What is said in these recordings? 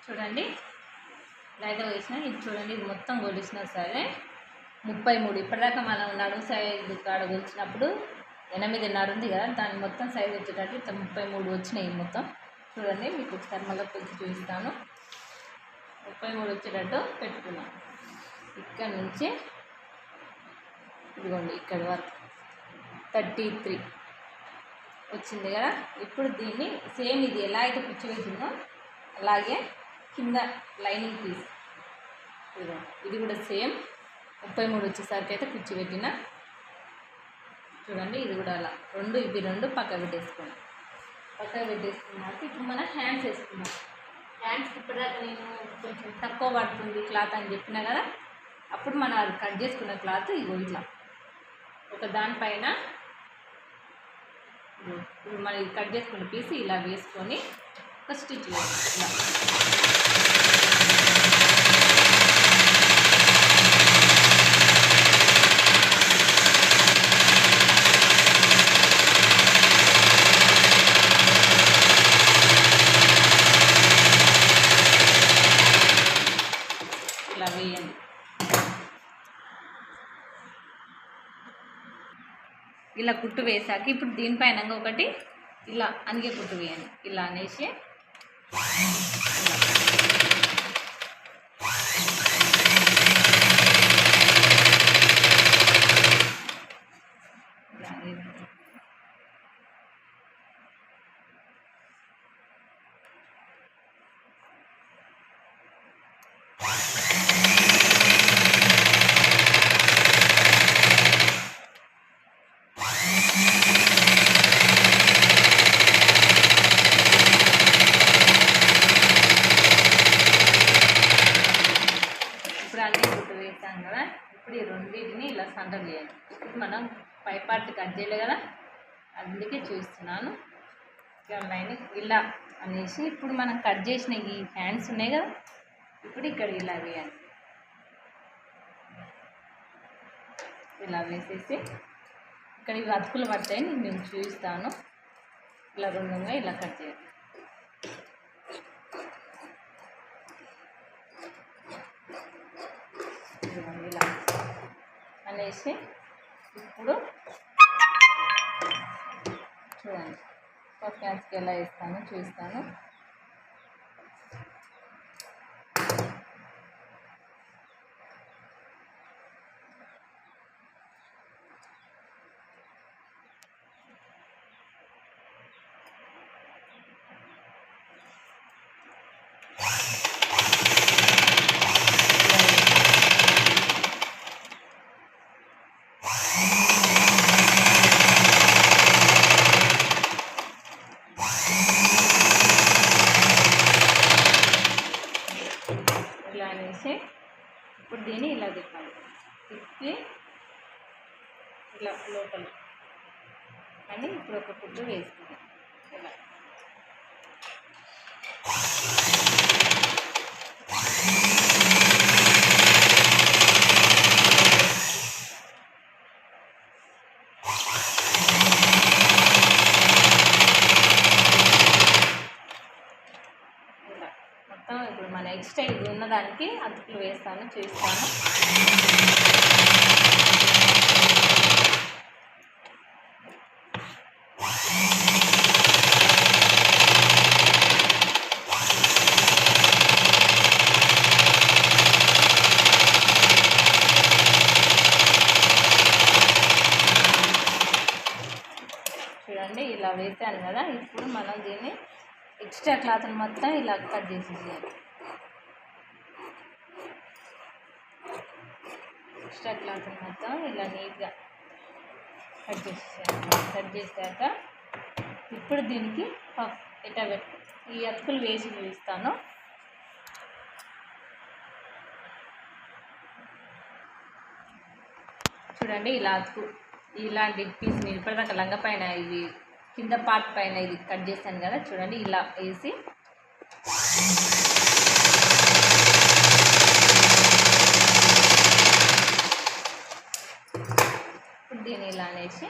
చూడండి లైట్గా వేసిన. ఇది చూడండి, ఇది మొత్తం కొలిసిన సరే 33. ఇప్పటిదాకా మనం నడుము సైజు కాడ కొలిచినప్పుడు 8.5 ఉంది కదా, దాన్ని మొత్తం సైజు వచ్చేటట్టు 33 వచ్చినాయి మొత్తం. చూడండి, మీకు ఒకసారి మళ్ళీ కొలిచి చూపిస్తాను. 33 వచ్చేటట్టు పెట్టుకున్నాను. ఇక్కడ నుంచి ఇదిగోండి ఇక్కడ వరకు 33 వచ్చింది కదా. ఇప్పుడు దీన్ని సేమ్ ఇది ఎలా అయితే కుచ్చి వేసిందో అలాగే కింద లైనింగ్ పీస్ ఇది కూడా సేమ్ 33 వచ్చేసరికి అయితే కుచ్చి పెట్టిన. చూడండి, ఇది కూడా అలా ఇవి రెండు పక్క పెట్టేసుకున్నాం. ఇప్పుడు మనం హ్యాండ్స్ వేసుకున్నాం. హ్యాండ్స్ ఇప్పటిదాకా నేను కొంచెం తక్కువ పడుతుంది క్లాత్ అని చెప్పినా కదా, అప్పుడు మనం అది కట్ చేసుకున్న క్లాత్ ఇగో ఇట్లా ఒక దానిపైన ఇప్పుడు మనం ఇది కట్ చేసుకున్న పీస్ ఇలా వేసుకొని ఒక స్టిచ్ వేయాలి. ఇలా వేయండి. ఇలా కుట్టు వేసాక ఇప్పుడు దీనిపైన ఒకటి ఇలా అనిగే కుట్టు వేయండి. ఇలా అనేసి కదా. ఇప్పుడు ఈ రెండింటిని ఇలా సంటర్ చేయాలి. ఇప్పుడు మనం పై పార్ట్ కట్ చేయలే కదా, అందుకే చూస్తున్నాను. లైన్ ఇలా అనేసి ఇప్పుడు మనం కట్ చేసిన ఈ హ్యాండ్స్ ఉన్నాయి కదా, ఇప్పుడు ఇక్కడ ఇలా వేయాలి. ఇలా వేసేసి ఇక్కడ ఇవి అతుకులు పడతాయి, నేను చూపిస్తాను. ఇలా రెండుగా ఇలా కట్ చేయాలి. ఇలా అనేసి ఇప్పుడు చూడండి ఫస్ట్ హ్యాండ్స్కి ఎలా వేస్తాను చూస్తాను. ఇలా అనేసి ఇప్పుడు దీన్ని ఇలా తిప్పాలి. తిప్పి ఇలా లోపల అని ఇప్పుడు ఒక కుట్టు వేసుకుంటాం. ఇలా మొత్తం ఇప్పుడు మన ఎక్స్ట్రా ఇది ఉన్నదానికి అతుకులు వేస్తాను చూస్తాను. చూడండి ఇలా వేసాను కదా, ఇప్పుడు మనం దీన్ని ఎక్స్ట్రా క్లాత్ మొత్తం ఇలా కట్ చేసేయాలి. ఎక్స్ట్రా క్లాత్ మొత్తం ఇలా నీట్గా కట్ చేసేయాలి. కట్ చేశాక ఇప్పుడు దీనికి ఎట్లా పెట్టు ఈ అతుకులు వేసి చూపిస్తాను. చూడండి ఇలా అతుకు ఇలాంటి పీస్ నేను ఇప్పటిదాకా లంగ పైన ఇది కింద పార్ట్ పైన ఇది కట్ చేశాను కదా, చూడండి ఇలా వేసి ఇప్పుడు దీన్ని ఇలా అనేసి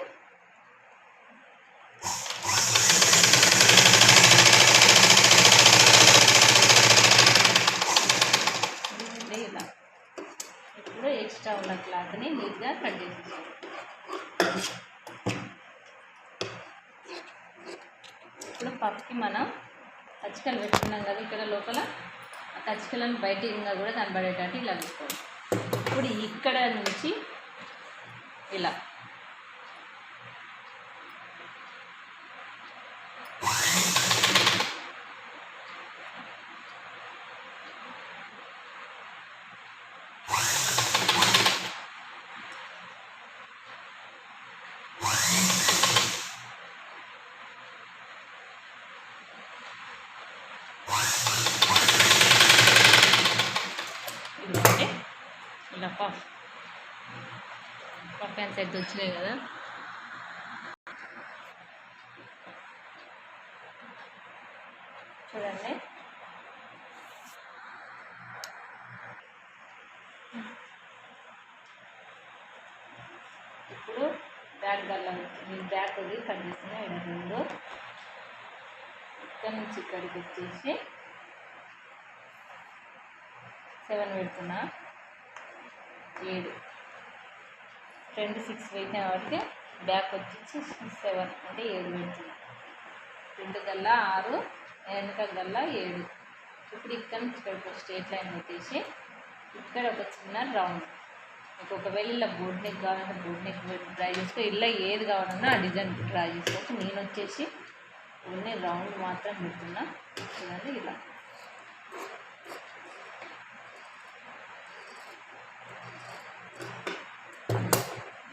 క్లాత్ని నీట్గా కట్ చేసేసాను. ఇప్పుడు పప్పుకి మనం కచ్చికలు పెట్టుకున్నాం కదా ఇక్కడ లోపల, ఆ కచ్చికలను బయటిగా కూడా కనబడేటట్టు ఇలా తీసుకోవాలి. ఇప్పుడు ఇక్కడ నుంచి ఇలా ఇలా పఫ్ అండ్ సెట్ వచ్చినాయి కదా. చూడండి ఇప్పుడు బ్యాక్ గల్లా బ్యాక్ అది కట్ చేస్తున్నా. ఇక్కడ 2 ఇక్కడ నుంచి ఇక్కడికి వచ్చేసి 7 పెడుతున్నా. 7 ఫ్రంట్ 6 పెట్టిన కాబట్టి బ్యాక్ వచ్చేసి 7 అంటే 7 పెడుతున్నా. ఫ్రంట్ గల్లా 6, వెనక గల్లా 7. ఇప్పుడు ఇక్కడ నుంచి ఇక్కడికి ఒక స్ట్రేట్ లైన్ పెట్టేసి ఇక్కడ ఒక చిన్న రౌండ్. మీకు ఒకవేళ ఇలా బోట్ నెక్ కావాలంటే బోట్ నెక్ ట్రై చేసుకో, ఇలా ఏది కావాలన్నా ఆ డిజైన్ ట్రై చేసుకోవచ్చు. నేను వచ్చేసి ఓన్లీ రౌండ్ మాత్రం పెడుతున్నా. చూడండి ఇలా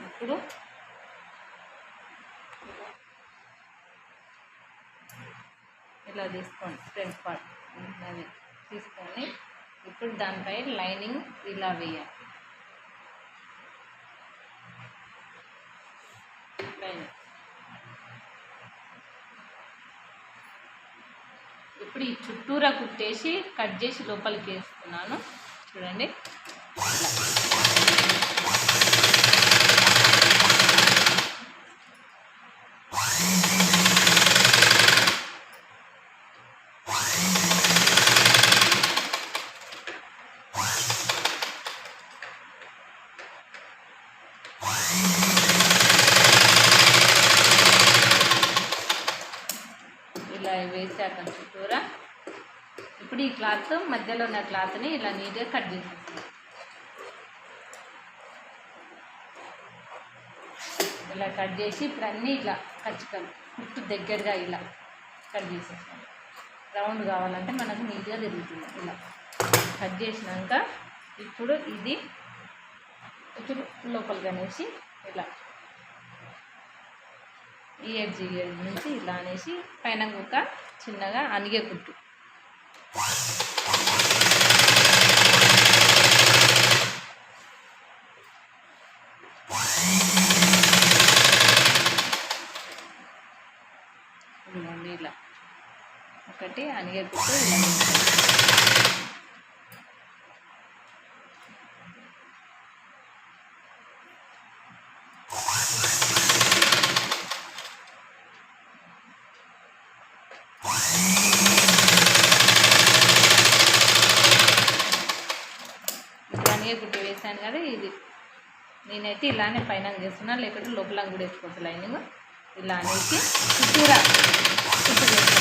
ఇప్పుడు ఇలా తీసుకోండి. ఫ్రంట్ పార్ట్ అది తీసుకొని ఇప్పుడు దానిపై లైనింగ్ ఇలా వేయాలి. ఇప్పుడు ఈ చుట్టూరా కుట్టేసి కట్ చేసి లోపలికి వేస్తున్నాను. చూడండి ఇలా వేసాక చుట్టూరా ఇప్పుడు ఈ క్లాత్ మధ్యలో ఉన్న క్లాత్ని ఇలా నీట్గా కట్ చేసేస్తాం. ఇలా కట్ చేసి ఇప్పుడు అన్నీ ఇలా కచ్చికలు కుట్టు దగ్గరగా ఇలా కట్ చేసేస్తాం. రౌండ్ కావాలంటే మనకు నీట్గా తిరుగుతుంది. ఇలా కట్ చేసినాక ఇప్పుడు ఇది ఇప్పుడు లోపలికి అనేసి ఇలా ఈ ఎడ్జ్ నుంచి ఇలా అనేసి పైన ఒక చిన్నగా అనిగే కుట్టు. ఇదిగోండి ఇలా ఒకటి అనిగే కుట్టు ఇలా గుడ్డ వేసాను కదా. ఇది నేనైతే ఇలానే పైన చేస్తున్నా, లేకపోతే లోపల కూడా వేసుకోవచ్చు లైనింగ్. ఇలా అనేసి చుట్టూరా చుట్టూ వేస్తున్నాను.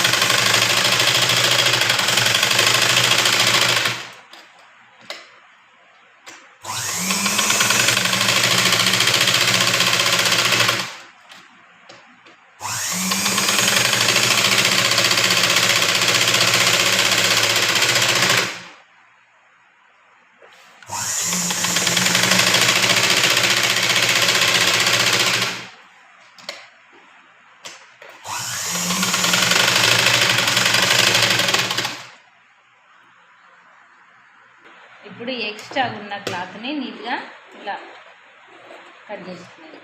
ఇప్పుడు ఎక్స్ట్రా ఉన్న క్లాత్ని నీట్గా ఇలా కట్ చేసుకున్నాను.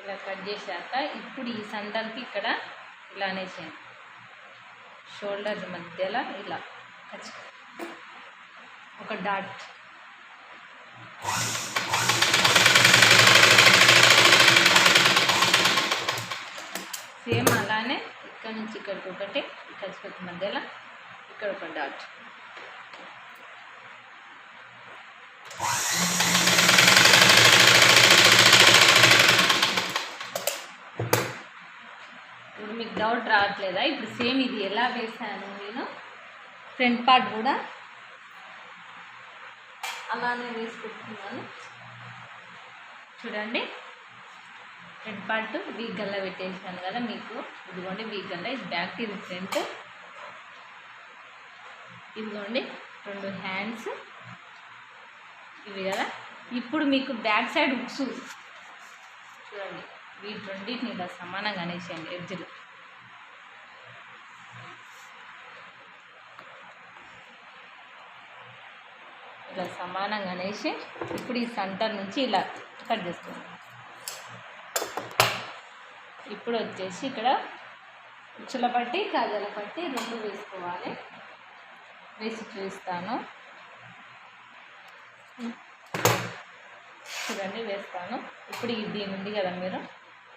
ఇలా కట్ చేశాక ఇప్పుడు ఈ సందర్కి ఇక్కడ ఇలా అనేసాను. షోల్డర్ మధ్యలో ఇలా ఒక డాట్ సేమ్ అలానే ఇక్కడ నుంచి ఇక్కడికి ఒకటి, ఇక్కడ మధ్యలో ఇక్కడ ఒక డాట్. ఇప్పుడు మీకు డౌట్ రావట్లేదా? ఇప్పుడు సేమ్ ఇది ఎలా వేసాను నేను, ఫ్రంట్ పార్ట్ కూడా అలానే వేసుకుంటున్నాను. చూడండి, ఫ్రంట్ పార్ట్ వీక్ గల్లా పెట్టేసాను కదా మీకు. ఇదిగోండి వీక్ గల్లా, ఇది బ్యాక్, ఇది ఫ్రంట్. ఇదిగోండి 2 హ్యాండ్స్ ఇవి కదా. ఇప్పుడు మీకు బ్యాక్ సైడ్ హుక్స్ చూడండి, వీటి రెండింటిని ఇలా సమానంగా అనేసేయండి ఎడ్జ్లు. ఇలా సమానంగా అనేసి ఇప్పుడు ఈ సెంటర్ నుంచి ఇలా కట్ చేసుకోండి. ఇప్పుడు వచ్చేసి ఇక్కడ ఉచ్చుల పట్టి, కాజాల పట్టి 2 వేసుకోవాలి. వేసి చూస్తాను. చూడండి వేస్తాను. ఇప్పుడు దీని ఉంది కదా, మీరు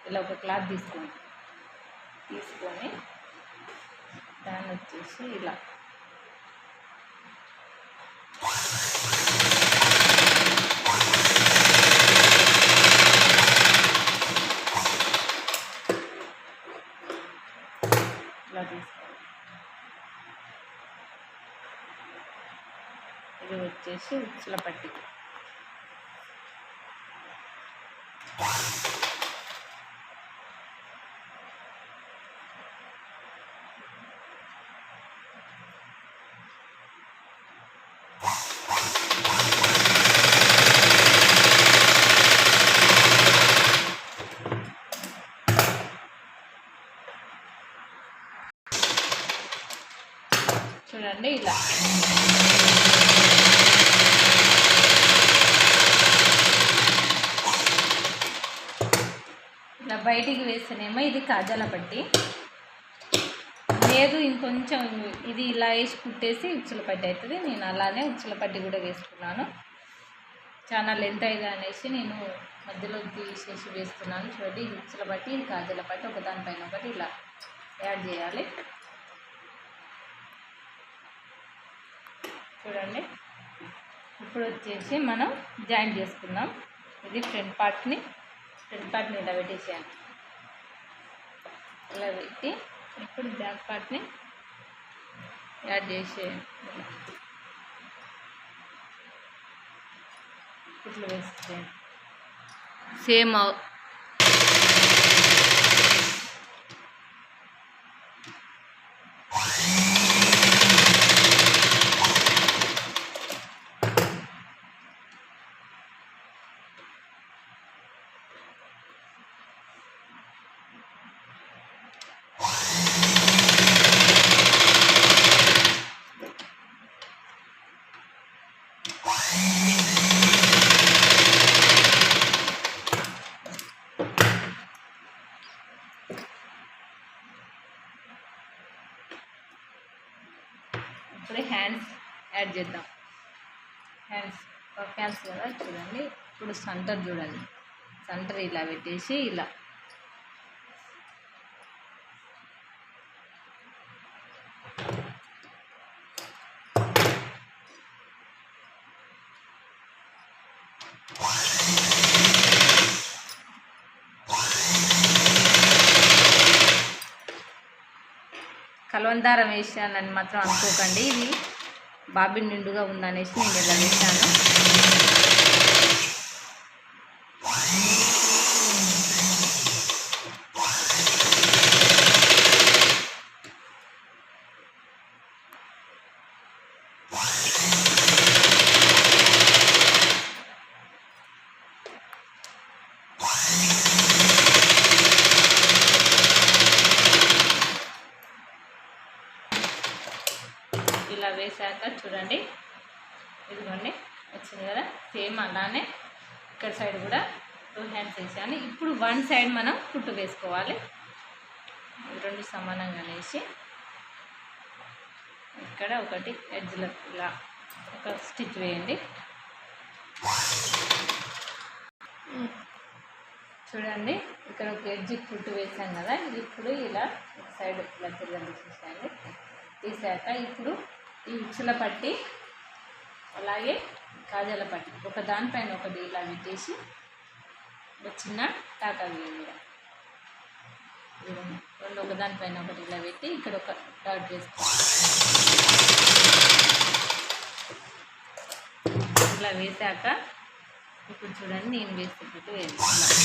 ఇలా ఒక క్లాత్ తీసుకొని దాన్ని వచ్చేసి ఇలా తీసుకోవాలి. ఇది వచ్చేసి ఉచ్చుల పట్టి. చూడండి ఇలా ఇలా బయటికి వేస్తేనేమో ఇది కాజాల పట్టి, లేదు ఇంకొంచెం ఇది ఇలా వేసి కుట్టేసి ఉచ్చుల పట్టి అవుతుంది. నేను అలానే ఉచ్చుల పట్టి కూడా వేసుకున్నాను. చాలా లెంత్ అయ్యిగా అనేసి నేను మధ్యలో తీసేసి వేస్తున్నాను. చూడండి, ఇది ఉచ్చుల పట్టి, ఇది కాజాల పట్టి, ఒకదానిపైన ఒకటి ఇలా యాడ్ చేయాలి. చూడండి, ఇప్పుడు వచ్చేసి మనం జాయింట్ చేసుకుందాం. ఇది ఫ్రంట్ పార్ట్ని ఇలా పెట్టేసాను. ఇలా పెట్టి ఇప్పుడు బ్యాక్ పార్ట్ని యాడ్ చేసేయండి. ఇట్లా వేసేయండి. సేమ్ ఇప్పుడు హ్యాండ్స్ యాడ్ చేద్దాం. హ్యాండ్స్ కదా చూడండి. ఇప్పుడు సెంటర్ చూడండి, సెంటర్ ఇలా పెట్టేసి ఇలా కలవందారం వేసానని మాత్రం అనుకోకండి. ఇది బాబిన్ నిండుగా ఉందనేసి నేను ఇలా వేసాను. ఇలా వేసాక చూడండి, ఇదిగోండి వచ్చింది కదా. సేమ్ అలానే ఇక్కడ సైడ్ కూడా 2 హ్యాండ్స్ వేసాను. ఇప్పుడు 1 సైడ్ మనం కుట్టు వేసుకోవాలి. 2 సమానంగా వేసి ఇక్కడ ఒకటి ఎడ్జ్లో ఇలా ఒక స్టిచ్ వేయండి. చూడండి ఇక్కడ ఒక ఎడ్జ్ కుట్టు వేసాం కదా, ఇప్పుడు ఇలా ఒక సైడ్ ఇలా తిరగండి చూసాండి. తీసాక ఇప్పుడు ఈ ఉచ్చుల పట్టి అలాగే కాజాల పట్టి ఒక దానిపైన ఒకటి ఇలా పెట్టేసి ఒక చిన్న టాకా వేయండి. రెండు ఒక దానిపైన ఒకటి ఇలా పెట్టి ఇక్కడ ఒక డాట్ వేసుకోండి. ఇలా వేసాక ఇప్పుడు చూడండి నేను వేసేటట్టు వేసుకున్నాను.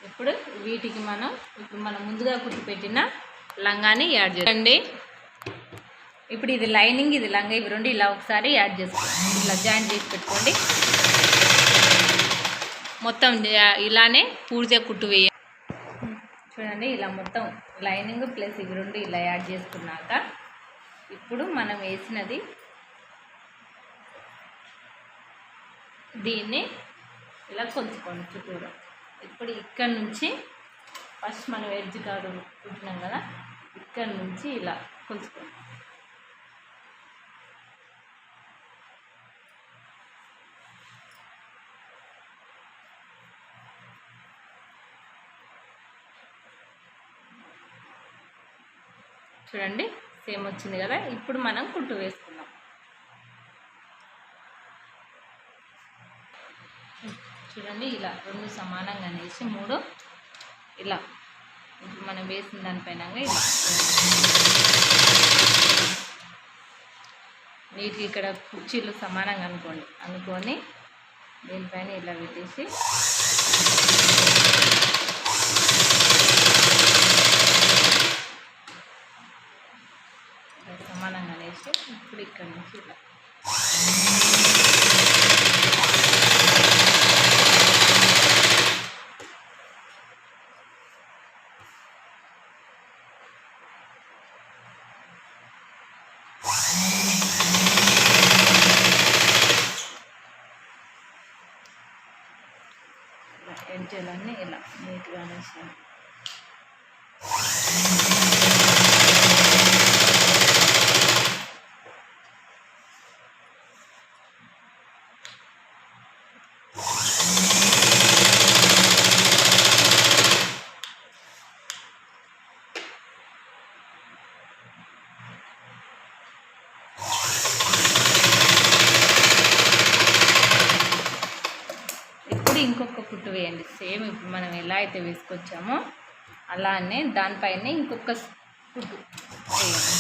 ఇప్పుడు వీటికి మనం ముందుగా కుట్టి పెట్టిన లంగాని యాడ్ చేయండి. ఇప్పుడు ఇది లైనింగ్, ఇది లంగా, ఇవి రెండు ఇలా ఒకసారి యాడ్ చేసుకోండి. ఇలా జాయిన్ చేసి పెట్టుకోండి. మొత్తం ఇలానే పూర్తిగా కుట్టు వేయండి. చూడండి ఇలా మొత్తం లైనింగ్ ప్లస్ ఇవి రెండు ఇలా యాడ్ చేసుకున్నాక ఇప్పుడు మనం వేసినది దీన్ని ఇలా కొలుచుకోండి చుట్టూరా. ఇప్పుడు ఇక్కడ నుంచి ఫస్ట్ మనం ఎడ్జ్ కాడు కుట్టినాం కదా, ఇక్కడ నుంచి ఇలా కొలుచుకోండి. చూడండి సేమ్ వచ్చింది కదా. ఇప్పుడు మనం కుట్టు వేసుకుందాం. చూడండి ఇలా రెండు సమానంగా వేసి మూడు ఇలా ఇప్పుడు మనం వేసిన దానిపైన ఇలా నీట్గా ఇక్కడ కుర్చీలు సమానంగా అనుకొని దీనిపైన ఇలా పెట్టేసి సమానంగా వేసి ఇప్పుడు ఇక్కడ నుంచి ఇలా ఎడ్జలన్నీ ఇలా నీట్గా వేసాను. ఇంకొక కుట్టు వేయండి. సేమ్ ఇప్పుడు మనం ఎలా అయితే వేసుకొచ్చామో అలానే దానిపైనే ఇంకొక కుట్టు వేయండి.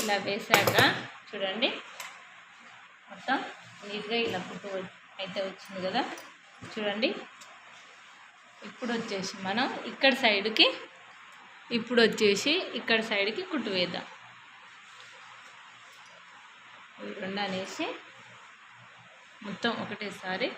ఇలా వేసాక చూడండి మొత్తం నీట్గా ఇలా కుట్టు అయితే వచ్చింది కదా. చూడండి ఇప్పుడు వచ్చేసి మనం ఇక్కడ సైడ్కి ఇక్కడ సైడ్కి కుట్టు వేద్దాం. రెండు అనేసి మొత్తం ఒకటేసారి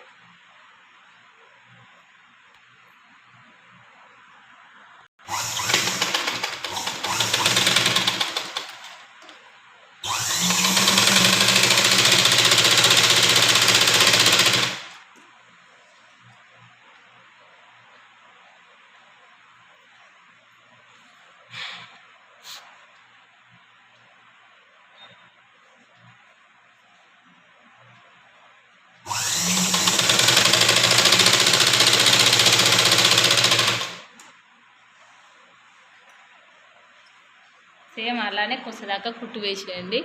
సేమ్ అలానే కొద్దిదాకా కుట్టు వేసేయండి.